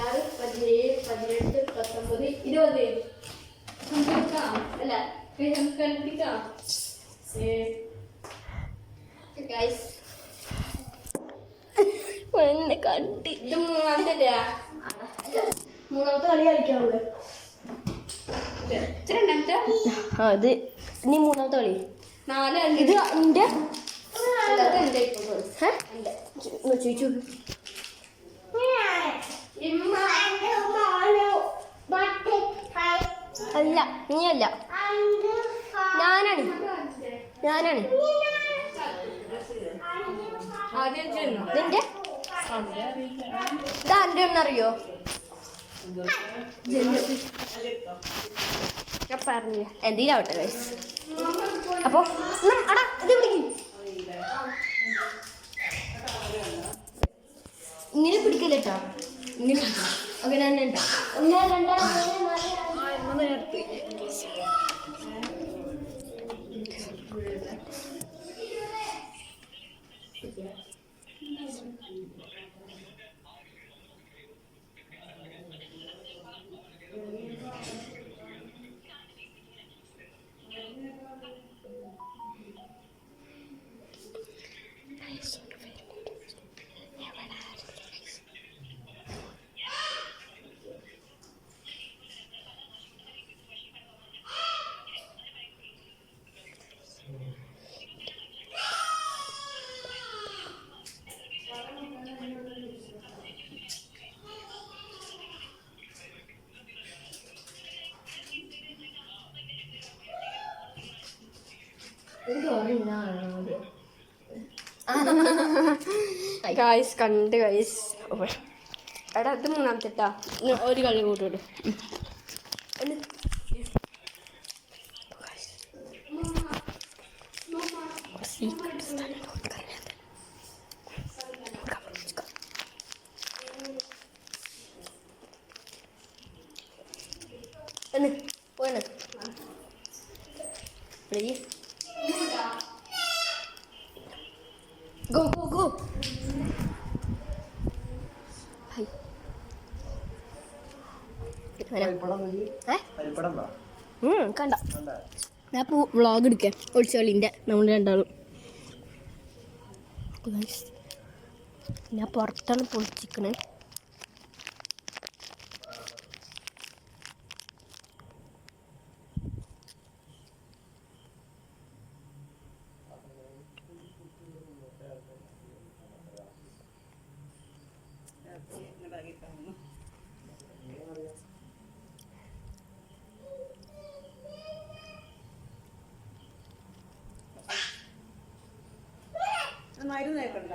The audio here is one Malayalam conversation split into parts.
16, 17, 18, 19, 20 അല്ല കണ്ടിക്കാം ഗൈസ്. എന്നെ കണ്ടി ഇത് മൂന്നാമത്തെ കളി കളിക്കാവുള്ളൂ. അത് ഇനി മൂന്നാമത്തെ കളി 4 ഇത് എൻ്റെ ചോദിച്ചു. അല്ല നീയല്ല, ഞാനാണ്. ഇതിന്റെ ഇതാൻ്റെ ഒന്നറിയോ? ഞാൻ പറഞ്ഞില്ല എന്തെങ്കിലാവട്ടെ ഗൈസ്. അപ്പൊ അടാ ഇത് പിടിക്കും. ഇങ്ങനെ പിടിക്കല്ലോ കേട്ടോ, ഇങ്ങനെ ഓക്കെ. ഞാൻ 1, 2, 3, ഗൈസ് കണ്ട് ഗൈസ്. എടാ ഇത് മൂന്നാമത്തെ ട്ടാ, ഒരു കളി കൂട്ടുവിടും. പോയാണ് Go, go, go. Hi. കണ്ട ഞാൻ ഇപ്പോൾ വ്ളോഗ് എടുക്കാം ഒളിച്ചോളിൻ്റെ നമ്മൾ രണ്ടാളും. ഞാൻ പുറത്താണ് പൊളിച്ചിക്കണേ. മരുന്ന് കേൾക്കണ്ട.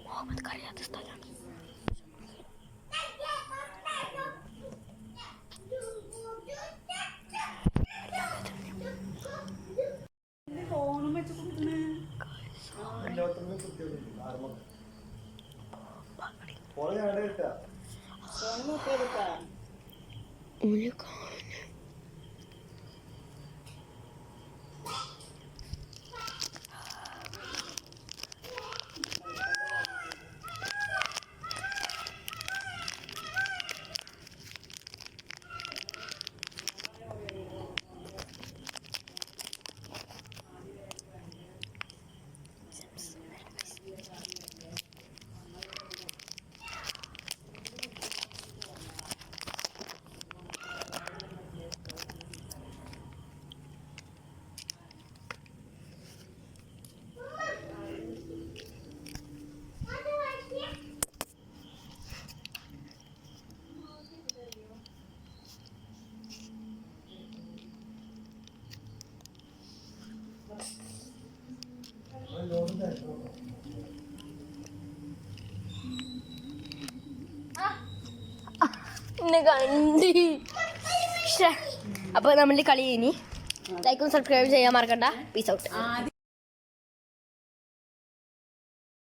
മുഹമ്മദ് കഴിയാത്ത സ്ഥലമാണ്. അപ്പൊ നമ്മളുടെ കളി ഇനി ലൈക്കും സബ്സ്ക്രൈബ് ചെയ്യാൻ മറക്കണ്ട. Peace out.